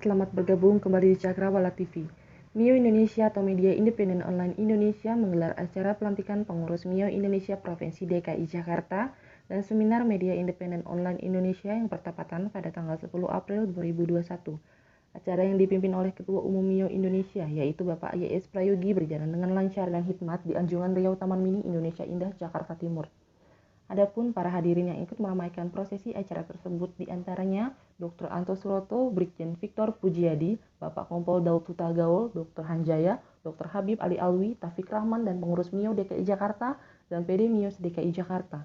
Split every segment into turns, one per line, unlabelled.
selamat bergabung kembali di Cakrawala TV. Mio Indonesia atau Media Independen Online Indonesia menggelar acara pelantikan pengurus Mio Indonesia Provinsi DKI Jakarta dan seminar Media Independen Online Indonesia yang bertepatan pada tanggal 10 April 2021. Acara yang dipimpin oleh Ketua Umum Mio Indonesia, yaitu Bapak Y.S. Prayogi, berjalan dengan lancar dan hikmat di Anjungan Riau Taman Mini Indonesia Indah, Jakarta Timur. Adapun para hadirin yang ikut meramaikan prosesi acara tersebut diantaranya Dr. Anto Suroto, Brigjen Victor Pujiadi, Bapak Kompol Daud Huta Gaul, Dr. Hanjaya, Dr. Habib Ali Alwi, Taufik Rahman dan pengurus Mio DKI Jakarta dan PD Mio DKI Jakarta.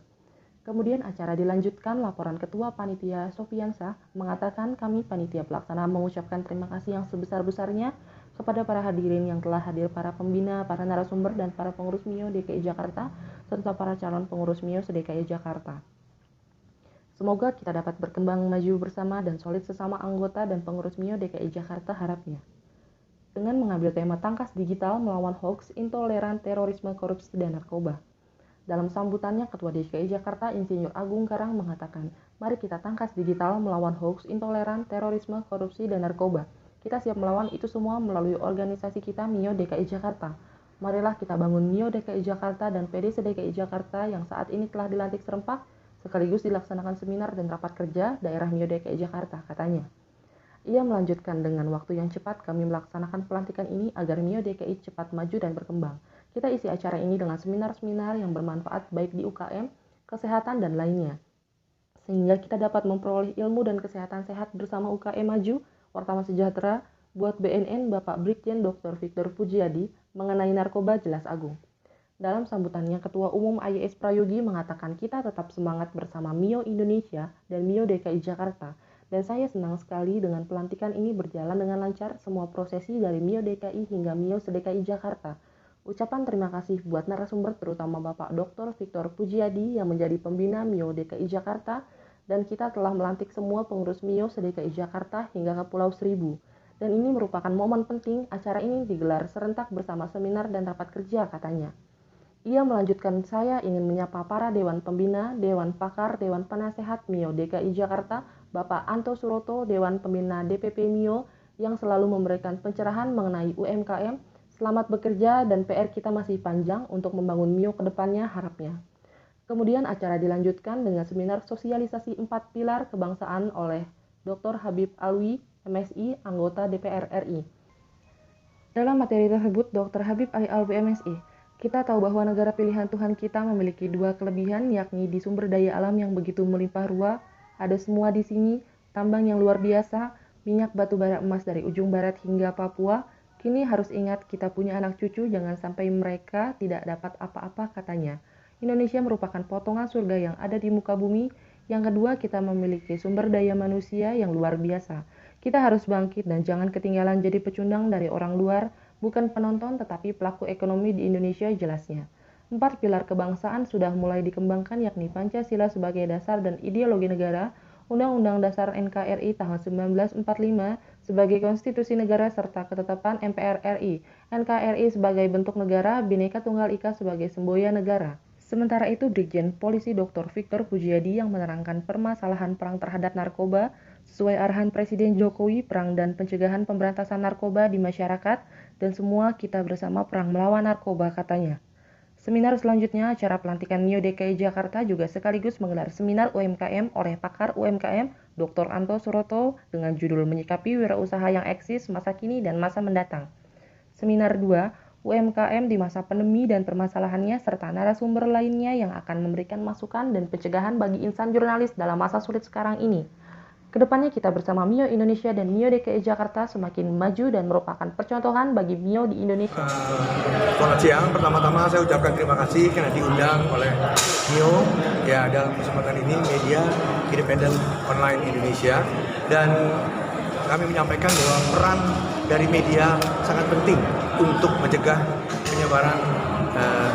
Kemudian acara dilanjutkan laporan Ketua Panitia Sofiansah mengatakan kami panitia pelaksana mengucapkan terima kasih yang sebesar-besarnya kepada para hadirin yang telah hadir, para pembina, para narasumber, dan para pengurus Mio DKI Jakarta, serta para calon pengurus Mio DKI Jakarta. Semoga kita dapat berkembang maju bersama dan solid sesama anggota dan pengurus Mio DKI Jakarta harapnya. Dengan mengambil tema Tangkas Digital Melawan Hoax, Intoleran, Terorisme, Korupsi, dan Narkoba. Dalam sambutannya, Ketua DKI Jakarta Insinyur Agung Karang mengatakan, mari kita tangkas digital melawan hoax, intoleran, terorisme, korupsi, dan narkoba. Kita siap melawan itu semua melalui organisasi kita Mio DKI Jakarta. Marilah kita bangun Mio DKI Jakarta dan PD DKI Jakarta yang saat ini telah dilantik serempak, sekaligus dilaksanakan seminar dan rapat kerja daerah Mio DKI Jakarta, katanya. Ia melanjutkan, dengan waktu yang cepat kami melaksanakan pelantikan ini agar Mio DKI cepat maju dan berkembang. Kita isi acara ini dengan seminar-seminar yang bermanfaat baik di UKM, kesehatan, dan lainnya. Sehingga kita dapat memperoleh ilmu dan kesehatan sehat bersama UKM maju, Wartaman Sejahtera, buat BNN Bapak Brigjen Dr. Victor Pujiadi mengenai narkoba jelas Agung. Dalam sambutannya, Ketua Umum Y.S. Prayogi mengatakan kita tetap semangat bersama Mio Indonesia dan Mio DKI Jakarta. Dan saya senang sekali dengan pelantikan ini berjalan dengan lancar semua prosesi dari Mio DKI hingga Mio DKI Jakarta. Ucapan terima kasih buat narasumber terutama Bapak Dr. Victor Pujiadi yang menjadi pembina Mio DKI Jakarta, dan kita telah melantik semua pengurus Mio DKI Jakarta hingga ke Pulau Seribu. Dan ini merupakan momen penting, acara ini digelar serentak bersama seminar dan rapat kerja, katanya. Ia melanjutkan, saya ingin menyapa para Dewan Pembina, Dewan Pakar, Dewan Penasehat Mio DKI Jakarta, Bapak Anto Suroto, Dewan Pembina DPP Mio yang selalu memberikan pencerahan mengenai UMKM. Selamat bekerja dan PR kita masih panjang untuk membangun Mio ke depannya harapnya. Kemudian acara dilanjutkan dengan seminar sosialisasi 4 pilar kebangsaan oleh Dr. Habib Alwi, MSI, anggota DPR RI. Dalam materi tersebut, Dr. Habib Ali Alwi, MSI, kita tahu bahwa negara pilihan Tuhan kita memiliki 2 kelebihan, yakni di sumber daya alam yang begitu melimpah ruah, ada semua di sini, tambang yang luar biasa, minyak batu bara emas dari ujung barat hingga Papua. Kini harus ingat kita punya anak cucu, jangan sampai mereka tidak dapat apa-apa, katanya. Indonesia merupakan potongan surga yang ada di muka bumi. Yang kedua, kita memiliki sumber daya manusia yang luar biasa. Kita harus bangkit dan jangan ketinggalan jadi pecundang dari orang luar, bukan penonton tetapi pelaku ekonomi di Indonesia, jelasnya. 4 pilar kebangsaan sudah mulai dikembangkan, yakni Pancasila sebagai dasar dan ideologi negara, Undang-Undang Dasar NKRI tahun 1945 sebagai konstitusi negara serta ketetapan MPR RI, NKRI sebagai bentuk negara, Bhinneka Tunggal Ika sebagai semboyan negara. Sementara itu, Brigjen Polisi Dr. Victor Pujiadi yang menerangkan permasalahan perang terhadap narkoba sesuai arahan Presiden Jokowi, perang dan pencegahan pemberantasan narkoba di masyarakat, dan semua kita bersama perang melawan narkoba, katanya. Seminar selanjutnya, acara pelantikan Mio DKI Jakarta juga sekaligus menggelar seminar UMKM oleh pakar UMKM Dr. Anto Suroto dengan judul Menyikapi Wirausaha yang Eksis Masa Kini dan Masa Mendatang. Seminar 2, UMKM di masa pandemi dan permasalahannya, serta narasumber lainnya yang akan memberikan masukan dan pencegahan bagi insan jurnalis dalam masa sulit sekarang ini. Kedepannya kita bersama Mio Indonesia dan Mio DKI Jakarta semakin maju dan merupakan percontohan bagi Mio di Indonesia.
Selamat siang, pertama-tama saya ucapkan terima kasih karena diundang oleh Mio ya dalam kesempatan ini Media Independen Online Indonesia, dan kami menyampaikan bahwa peran dari media sangat penting untuk mencegah penyebaran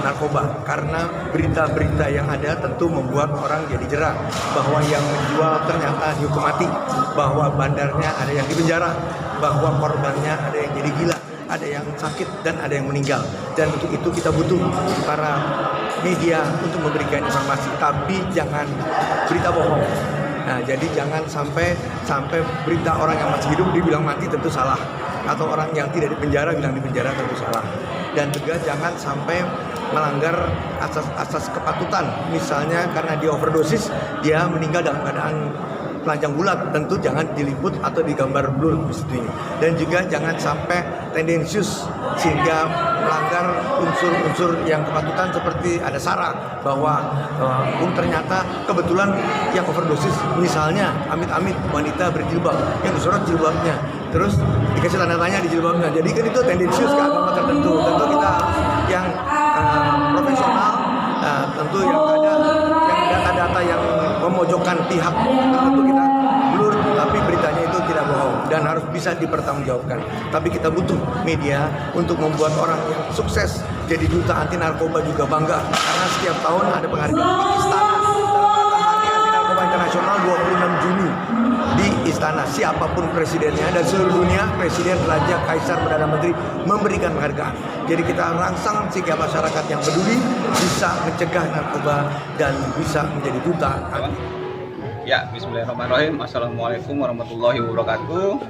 narkoba, karena berita-berita yang ada tentu membuat orang jadi jerah bahwa yang menjual ternyata dihukum mati, bahwa bandarnya ada yang dipenjara, bahwa korbannya ada yang jadi gila, ada yang sakit dan ada yang meninggal. Dan untuk itu kita butuh para media untuk memberikan informasi, tapi jangan berita bohong. Nah, jadi jangan sampai berita orang yang masih hidup dibilang mati tentu salah, atau orang yang tidak dipenjara bilang dipenjara tentu salah. Dan juga jangan sampai melanggar asas kepatutan, misalnya karena dia overdosis, dia meninggal dalam keadaan telanjang bulat, tentu jangan diliput atau digambar blur mestinya. Dan juga jangan sampai tendensius sehingga melanggar unsur-unsur yang kepatutan, seperti ada sara bahwa ternyata kebetulan yang overdosis, misalnya amit-amit wanita berjilbab yang disorot jilbabnya, terus dikasih tanda tanya di jilbabnya. Jadi kan itu tendensius ke agama tertentu. Tentu kita yang profesional, tentu yang ada yang data-data yang memojokkan pihak tentu kita blur, tapi beritanya itu tidak bohong dan harus bisa dipertanggungjawabkan. Tapi kita butuh media untuk membuat orang yang sukses jadi duta anti narkoba juga bangga, karena setiap tahun ada penghargaan di Istana Hari Anti Narkoba Internasional 26 Juni di Istana. Siapapun presidennya dan seluruh dunia, presiden, raja, kaisar, perdana menteri memberikan penghargaan. Jadi kita rangsang sehingga masyarakat yang peduli bisa mencegah narkoba dan bisa menjadi duta.
Ya, bismillahirrahmanirrahim. Assalamualaikum warahmatullahi wabarakatuh.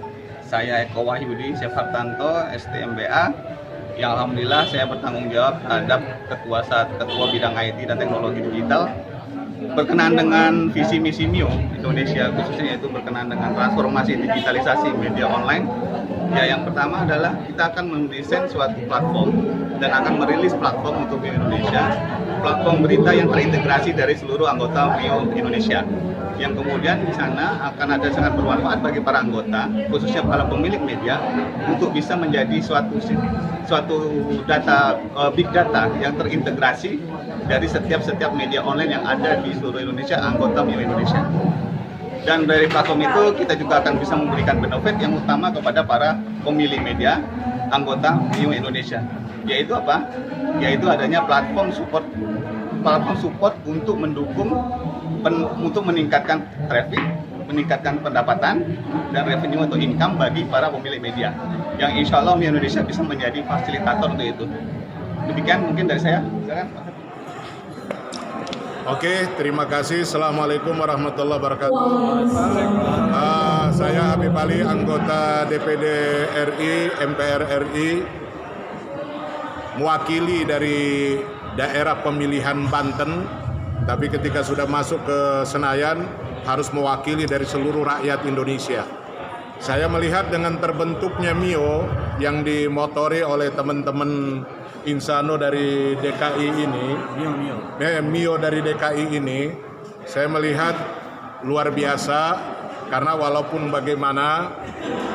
Saya Eko Wahyudi Sephartanto, STMBA, yang alhamdulillah saya bertanggung jawab terhadap ketua bidang IT dan teknologi digital berkenaan dengan visi misi MIO Indonesia, khususnya yaitu berkenaan dengan transformasi digitalisasi media online. Ya, yang pertama adalah kita akan mendesain suatu platform dan akan merilis platform untuk MIO Indonesia, platform berita yang terintegrasi dari seluruh anggota MIO Indonesia, yang kemudian di sana akan ada sangat bermanfaat bagi para anggota, khususnya para pemilik media, untuk bisa menjadi suatu data big data yang terintegrasi dari setiap media online yang ada di seluruh Indonesia, anggota MIO Indonesia. Dan dari platform itu kita juga akan bisa memberikan benefit yang utama kepada para pemilik media, anggota MIO Indonesia. Yaitu apa? Yaitu adanya platform support untuk mendukung untuk meningkatkan traffic, meningkatkan pendapatan dan revenue atau income bagi para pemilik media, yang insya Allah MIO Indonesia bisa menjadi fasilitator untuk itu. Demikian mungkin dari saya. Silakan.
Oke, terima kasih. Assalamualaikum warahmatullahi wabarakatuh. Saya Habib Ali, anggota DPD RI, MPR RI, mewakili dari daerah pemilihan Banten, tapi ketika sudah masuk ke Senayan harus mewakili dari seluruh rakyat Indonesia. Saya melihat dengan terbentuknya MIO yang dimotori oleh teman-teman Insano dari DKI ini, MIO dari DKI ini, saya melihat luar biasa, karena walaupun bagaimana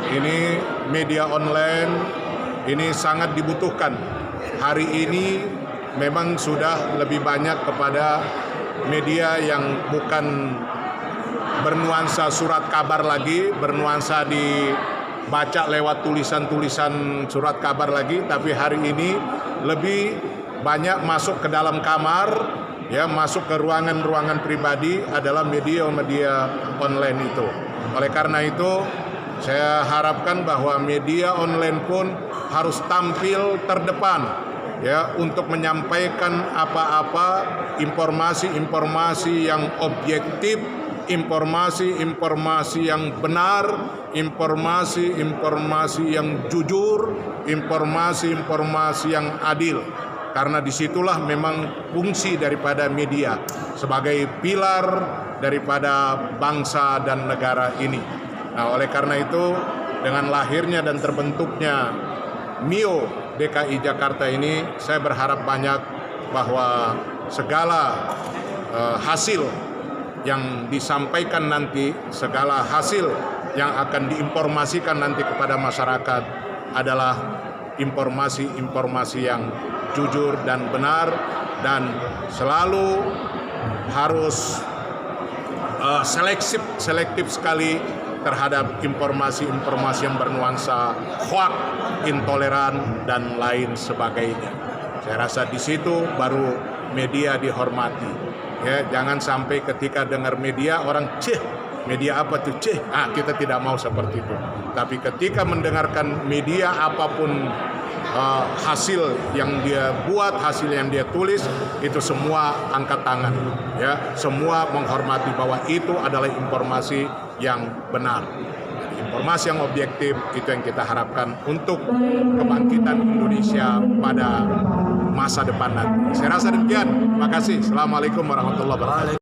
ini media online ini sangat dibutuhkan. Hari ini memang sudah lebih banyak kepada media yang bukan bernuansa surat kabar lagi, bernuansa dibaca lewat tulisan-tulisan surat kabar lagi, tapi hari ini lebih banyak masuk ke dalam kamar, ya, masuk ke ruangan-ruangan pribadi adalah media-media online itu. Oleh karena itu, saya harapkan bahwa media online pun harus tampil terdepan, ya, untuk menyampaikan apa-apa informasi-informasi yang objektif, informasi-informasi yang benar, informasi-informasi yang jujur, informasi-informasi yang adil. Karena disitulah memang fungsi daripada media sebagai pilar daripada bangsa dan negara ini. Nah, oleh karena itu, dengan lahirnya dan terbentuknya MIO DKI Jakarta ini, saya berharap banyak bahwa segala hasil yang disampaikan nanti, segala hasil yang akan diinformasikan nanti kepada masyarakat adalah informasi-informasi yang jujur dan benar, dan selalu harus selektif sekali terhadap informasi-informasi yang bernuansa hoak, intoleran, dan lain sebagainya. Saya rasa di situ baru media dihormati. Ya, jangan sampai ketika dengar media orang media apa tuh kita tidak mau seperti itu. Tapi ketika mendengarkan media apapun hasil yang dia buat, hasil yang dia tulis, itu semua angkat tangan, ya, semua menghormati bahwa itu adalah informasi yang benar, informasi yang objektif. Itu yang kita harapkan untuk kebangkitan Indonesia pada masa depan nanti. Saya rasa demikian. Terima kasih. Assalamualaikum warahmatullahi wabarakatuh.